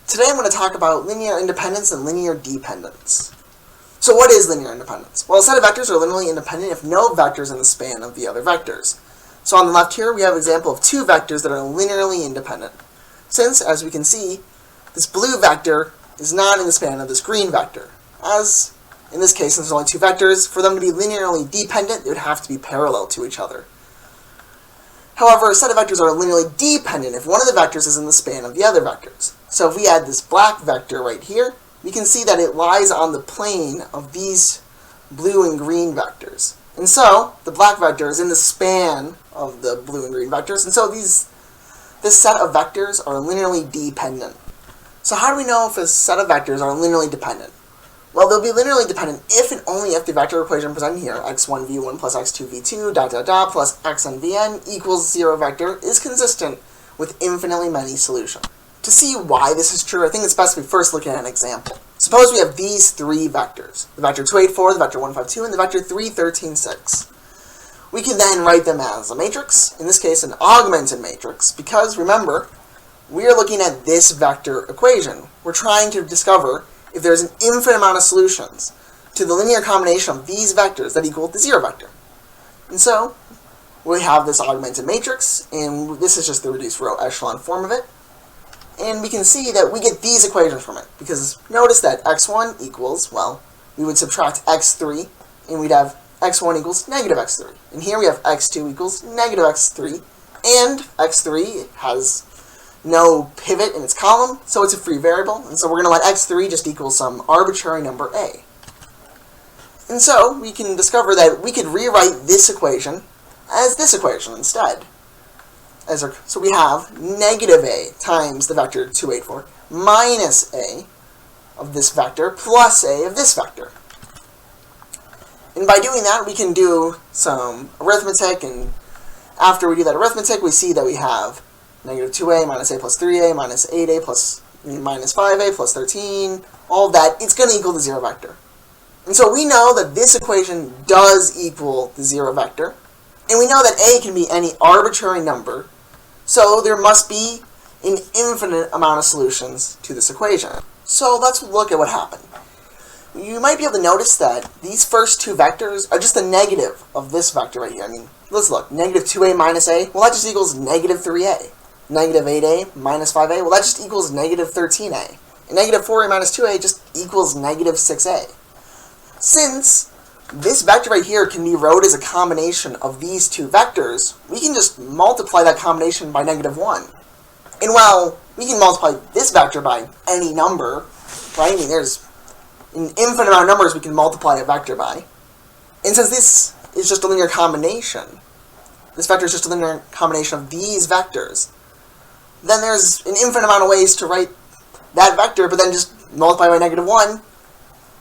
Today I'm going to talk about linear independence and linear dependence. So what is linear independence? Well, a set of vectors are linearly independent if no vectors in the span of the other vectors. So on the left here we have an example of two vectors that are linearly independent. Since, as we can see, this blue vector is not in the span of this green vector. As in this case, since there's only two vectors, for them to be linearly dependent, they would have to be parallel to each other. However, a set of vectors are linearly dependent if one of the vectors is in the span of the other vectors. So if we add this black vector right here, we can see that it lies on the plane of these blue and green vectors. And so, the black vector is in the span of the blue and green vectors, and so this set of vectors are linearly dependent. So how do we know if a set of vectors are linearly dependent? Well, they'll be linearly dependent if and only if the vector equation presented here, x1v1 plus x2v2 plus xnvn equals 0 vector, is consistent with infinitely many solutions. To see why this is true, I think it's best if we first look at an example. Suppose we have these three vectors, the vector 2, 8, 4, the vector 1, 5, 2, and the vector 3, 13, 6. We can then write them as a matrix, in this case an augmented matrix, because remember, we are looking at this vector equation. We're trying to discover if there's an infinite amount of solutions to the linear combination of these vectors that equal the 0 vector. And so, we have this augmented matrix, and this is just the reduced row echelon form of it. And we can see that we get these equations from it, because notice that x1 equals, well, we would subtract x3, and we'd have x1 equals negative x3. And here we have x2 equals negative x3, and x3 has no pivot in its column, so it's a free variable, and so we're going to let x3 just equal some arbitrary number a. And so we can discover that we could rewrite this equation as this equation instead. So we have negative a times the vector 2, 8, 4 minus a of this vector plus a of this vector. And by doing that, we can do some arithmetic, and after we do that arithmetic, we see that we have negative 2a minus a plus 3a minus 8a plus minus 5a plus 13, all of that, it's going to equal the 0 vector. And so we know that this equation does equal the 0 vector, and we know that a can be any arbitrary number, so there must be an infinite amount of solutions to this equation. So let's look at what happened. You might be able to notice that these first two vectors are just the negative of this vector right here. I mean, let's look. Negative 2a minus a, well, that just equals negative 3a. Negative 8a minus 5a, well, that just equals negative 13a. And negative 4a minus 2a just equals negative 6a. Since this vector right here can be wrote as a combination of these two vectors, we can just multiply that combination by negative 1. And while we can multiply this vector by any number, right? I mean, there's an infinite amount of numbers we can multiply a vector by. And since this is just a linear combination, this vector is just a linear combination of these vectors, then there's an infinite amount of ways to write that vector, but then just multiply by negative 1,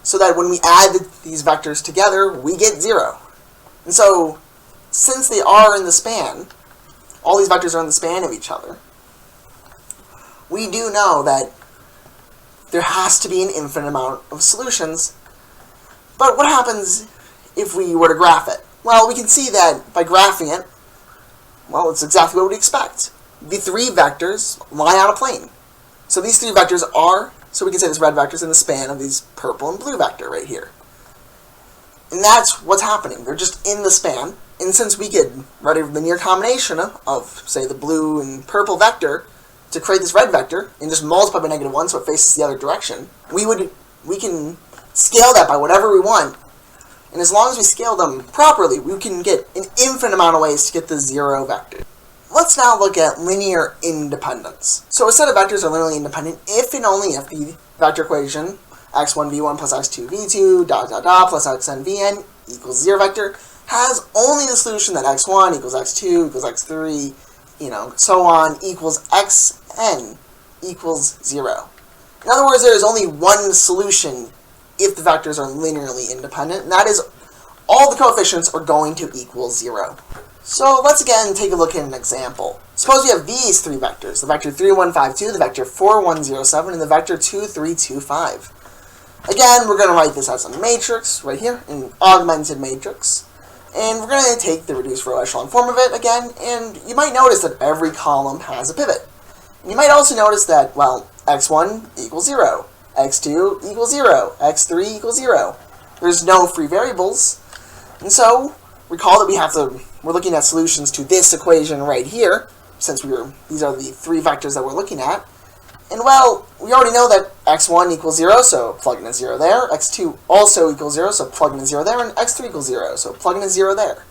so that when we add these vectors together, we get 0. And so, since they are in the span, all these vectors are in the span of each other, we do know that there has to be an infinite amount of solutions. But what happens if we were to graph it? Well, we can see that by graphing it, well, it's exactly what we'd expect. The three vectors lie on a plane. So these three vectors are, so we can say this red vector is in the span of these purple and blue vector right here. And that's what's happening. They're just in the span. And since we could write a linear combination of, say, the blue and purple vector to create this red vector, and just multiply by negative 1 so it faces the other direction, we can scale that by whatever we want. And as long as we scale them properly, we can get an infinite amount of ways to get the 0 vector. Let's now look at linear independence. So a set of vectors are linearly independent if and only if the vector equation x1v1 plus x2v2 plus xnvn equals 0 vector has only the solution that x1 equals x2 equals x3, so on, equals xn equals 0. In other words, there is only one solution if the vectors are linearly independent, and that is all the coefficients are going to equal 0. So let's again take a look at an example. Suppose we have these three vectors, the vector 3, 1, 5, 2, the vector 4, 1, 0, 7, and the vector 2, 3, 2, 5. Again, we're going to write this as a matrix right here, an augmented matrix. And we're going to take the reduced row echelon form of it again, and you might notice that every column has a pivot. And you might also notice that, well, x1 equals 0, x2 equals 0, x3 equals 0. There's no free variables, and so recall that we're looking at solutions to this equation right here, since these are the three vectors that we're looking at. And well, we already know that x1 equals 0, so plug in a 0 there. x2 also equals 0, so plug in a 0 there. And x3 equals 0, so plug in a 0 there.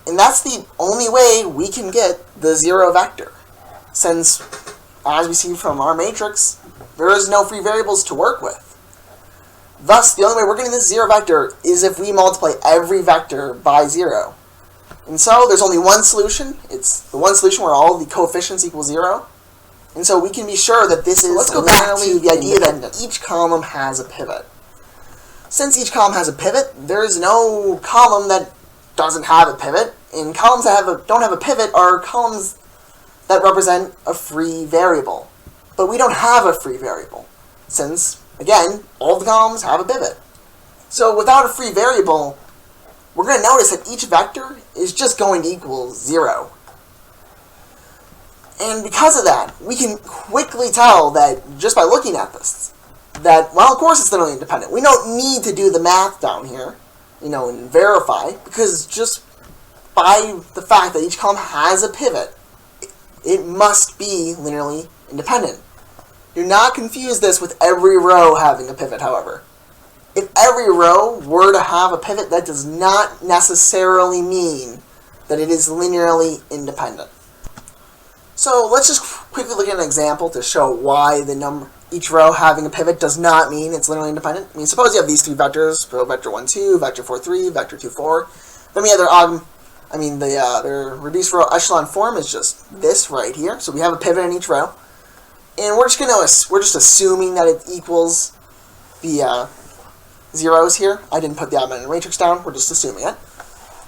And that's the only way we can get the 0 vector, since, as we see from our matrix, there is no free variables to work with. Thus, the only way we're getting this 0 vector is if we multiply every vector by 0. And so, there's only one solution. It's the one solution where all the coefficients equal 0. And so we can be sure that this is Let's go back to the idea that each column has a pivot. Since each column has a pivot, there is no column that doesn't have a pivot. And columns that don't have a pivot are columns that represent a free variable. But we don't have a free variable, since, again, all the columns have a pivot. So without a free variable, we're going to notice that each vector is just going to equal 0. And because of that, we can quickly tell that, just by looking at this, that, well, of course it's linearly independent. We don't need to do the math down here, and verify, because just by the fact that each column has a pivot, it must be linearly independent. Do not confuse this with every row having a pivot, however. If every row were to have a pivot, that does not necessarily mean that it is linearly independent. So let's just quickly look at an example to show why each row having a pivot does not mean it's linearly independent. I mean, suppose you have these three vectors, so vector 1, 2, vector 4, 3, vector 2, 4. Then we have their reduced row echelon form is just this right here. So we have a pivot in each row, and we're just assuming that it equals the zeros here. I didn't put the augmented matrix down. We're just assuming it,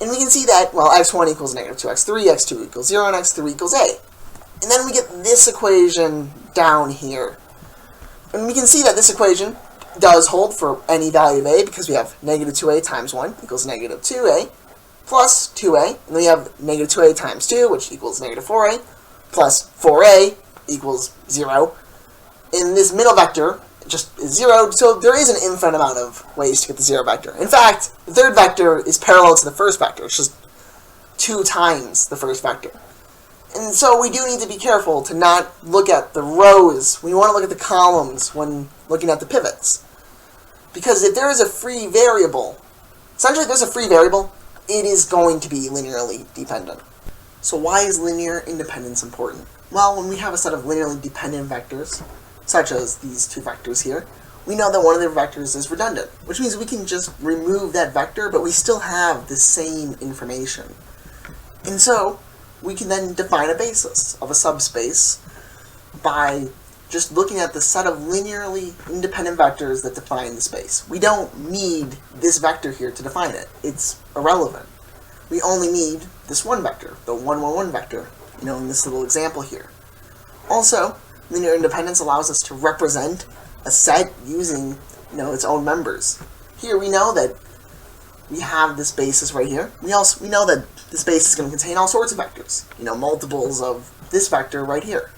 and we can see that, well, x1 equals negative 2x3, x2 equals 0, and x3 equals a. And then we get this equation down here. And we can see that this equation does hold for any value of a, because we have negative 2a times 1 equals negative 2a plus 2a. And then we have negative 2a times 2, which equals negative 4a, plus 4a equals 0. And this middle vector just is 0, so there is an infinite amount of ways to get the 0 vector. In fact, the third vector is parallel to the first vector. It's just 2 times the first vector. And so we do need to be careful to not look at the rows. We want to look at the columns when looking at the pivots. Because if there is a free variable, essentially if there's a free variable, it is going to be linearly dependent. So why is linear independence important? Well, when we have a set of linearly dependent vectors, such as these two vectors here, we know that one of their vectors is redundant, which means we can just remove that vector, but we still have the same information. And so we can then define a basis of a subspace by just looking at the set of linearly independent vectors that define the space. We don't need this vector here to define it. It's irrelevant. We only need this one vector, the 1, 1, 1 vector, in this little example here. Also, linear independence allows us to represent a set using, its own members. Here we know that we have this basis right here. We know that this basis is going to contain all sorts of vectors, multiples of this vector right here.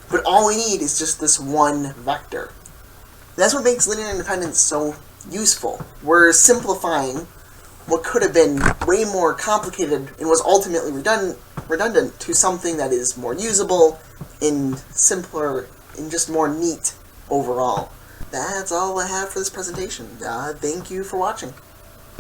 But all we need is just this one vector. And that's what makes linear independence so useful. We're simplifying what could have been way more complicated and was ultimately redundant to something that is more usable and simpler and just more neat overall. That's all I have for this presentation. Thank you for watching.